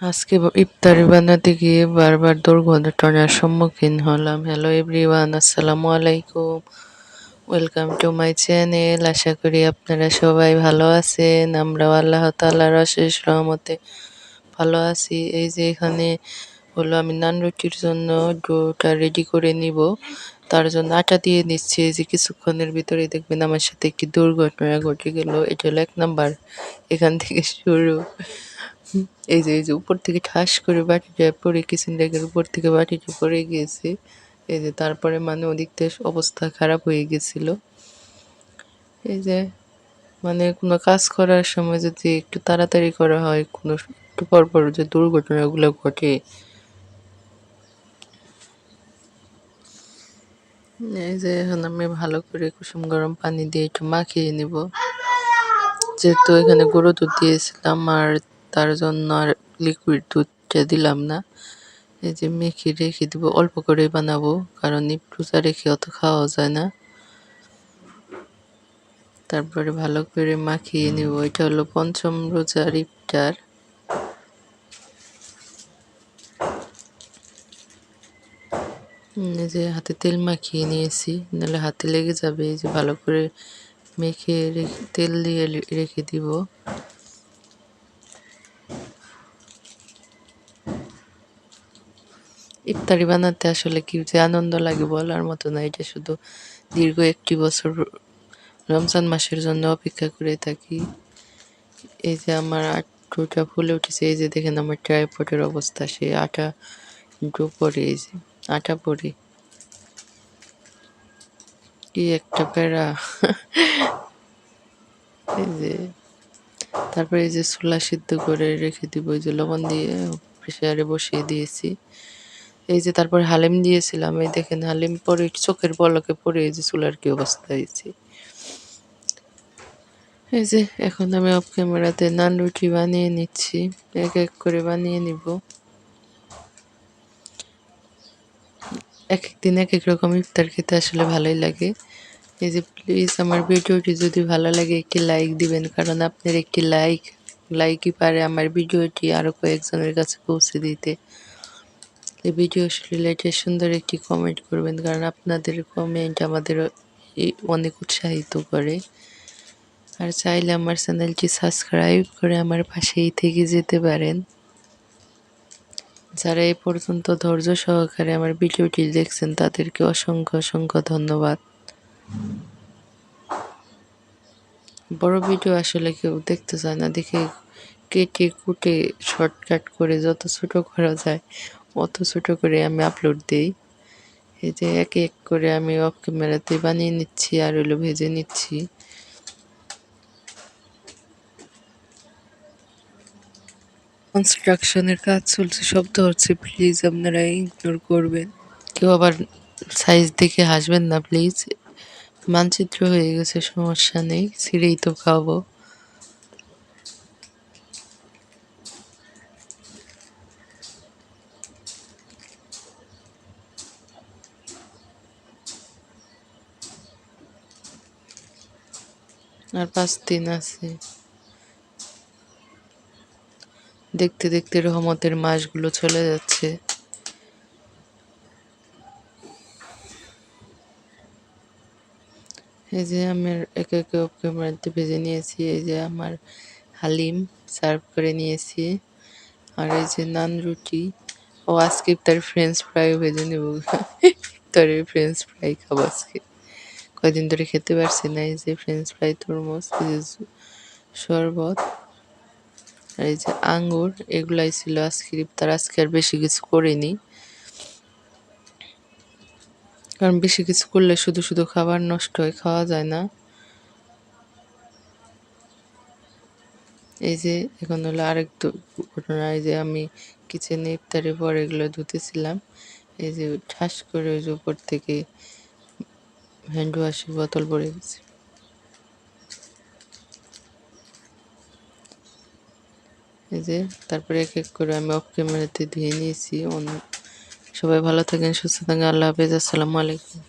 আজকে ইফতারি বানাতে গিয়ে বারবার দুর্ঘটনার সম্মুখীন হলাম। হ্যালো এভরিওয়ান, আসসালামু আলাইকুম। Welcome to my channel. আশা করি আপনারা সবাই ভালো আছেন। আমরাও আল্লাহ তাআলার অশেষ রহমতে ভালো আছি। এই যে এখানে হলো আমি নান রুটির জন্য ডোটা রেডি করে নিব। তার জন্য আটা দিয়ে নিচ্ছি। এই যে কিছুক্ষণের ভিতরেই দেখবেন আমার সাথে একটি দুর্ঘটনা ঘটে গেল। এটা হলো ১ নাম্বার। এখান থেকে শুরু। এই যে উপর থেকে ঠাস করে বাটিটা পড়ে কিচেন রেকের উপর থেকে বাটিটা পড়ে গিয়েছে। এই যে তারপরে মানে ওদিক থেকে অবস্থা খারাপ হয়ে গেছিল। এই যে মানে কোনো কাজ করার সময় যদি একটু তাড়াতাড়ি করা হয়, কোনো একটু পর পর যে দুর্ঘটনাগুলো ঘটে। এই যে এখন আমি ভালো করে কুসুম গরম পানি দিয়ে একটু মাখিয়ে নিব। যেহেতু এখানে গুঁড়ো দুধ দিয়েছিলাম আর তার জন্য আর লিকুইড দুধটা দিলাম না। এই যে মেখে রেখে দিব, অল্প করেই বানাবো কারণ রোজা রেখে অত খাওয়া যায় না। তারপরে ভালো করে মাখিয়ে নিব। এটা হলো পঞ্চম রোজার ইফতার। এই যে হাতে তেল মাখিয়ে নিয়েছি, নাহলে হাতে লেগে যাবে। এই যে ভালো করে মেখে রেখে তেল দিয়ে রেখে দিব। ইফতারি বানাতে আসলে কি যে আনন্দ লাগে বলার মতো না। এটা শুধু দীর্ঘ ১টি বছর রমজান মাসের জন্য অপেক্ষা করে থাকি। এই যে আমার আঁটুটা ফুলে উঠেছে। এই যে দেখেন আমার ট্রাইপডের অবস্থা, সেই আটা ডো পরে, এই যে আটা পরে কি একটা প্যারা। এই যে তারপরে এই যে ছোলা সিদ্ধ করে রেখে দিব, এই যে লবণ দিয়ে প্রেসারে বসিয়ে দিয়েছি। এই যে তারপরে হালিম দিয়েছিলাম, এই দেখেন হালিম পরে চোখের পলকে পরে এই যে চুলার কি অবস্থা হয়েছে। এই যে এখন আমি অফ ক্যামেরাতে নান রুটি বানিয়ে নিচ্ছি, এক এক করে বানিয়ে নিব। এক এক দিন এক এক রকম ইফতার খেতে আসলে ভালোই লাগে। এই যে প্লিজ আমার ভিডিওটি যদি ভালো লাগে একটি লাইক দিবেন, কারণ আপনার একটি লাইকই পারে আমার ভিডিওটি আরো কয়েকজনের কাছে পৌঁছে দিতে। এই ভিডিও রিলেটেড সুন্দর একটি কমেন্ট করবেন, কারণ আপনাদের কমেন্ট আমাদের অনেক উৎসাহিত করে। আর চাইলে আমার চ্যানেলটি সাবস্ক্রাইব করে আমার পাশেই থেকে যেতে পারেন। যারা এই পর্যন্ত ধৈর্য সহকারে আমার ভিডিওটি দেখছেন তাদেরকে অসংখ্য অসংখ্য ধন্যবাদ। বড় ভিডিও আসলে কেউ দেখতে চায় না দেখে কেটে কুটে শর্টকাট করে যত ছোট করা যায় অত ছোট করে আমি আপলোড দিই। এই যে এক এক করে আমি অফ ক্যামেরাতে বানিয়ে নিচ্ছি আর হলো ভেজে নিচ্ছি। কনস্ট্রাকশনের কাজ চলছে, শব্দ হচ্ছে, প্লিজ আপনারা ইগনোর করবেন। কেউ আবার সাইজ দেখে হাসবেন না প্লিজ। মানচিত্র হয়ে গেছে, সমস্যা নেই, ছিঁড়েই তো খাবো। আর 5 দিন আছে। দেখতে দেখতে রহমতের মাসগুলো চলে যাচ্ছে। এই যে আমার একে একে অফ ক্যামেরাতে ভেজে নিয়েছি। এই যে আমার হালিম সার্ভ করে নিয়েছি। আর এই যে নান রুটি। ও আজকে ইফতার ফ্রেঞ্চ ফ্রাইও ভেজে নেব। ইফতারের ফ্রেঞ্চ ফ্রাই খাবো আজকে, কয়দিন ধরে খেতে পারছি না। এই যে ফ্রেঞ্চ ফ্রাই, তরমুজ, এই যে শরবত আর এই যে আঙ্গুর, এগুলাই ছিল আজকের ইফতার। আজকে আর বেশি কিছু করিনি, কারণ বেশি কিছু করলে শুধু শুধু খাবার নষ্ট হয়, খাওয়া যায় না। এই যে এখন হলো আরেক ঘটনা। এই যে আমি কিচেনে ইফতারের পর এগুলো ধুতেছিলাম। এই যে ঠাস করে ওই যে উপর থেকে হ্যান্ড ওয়াশের বোতল পড়ে গেছে। এই যে তারপরে এক এক করে আমি অফ ক্যামেরাতে ধুয়ে নিয়েছি। সবাই ভালো থাকেন, সুস্থ থাকেন, আল্লাহ হাফেজ, আসসালামু আলাইকুম।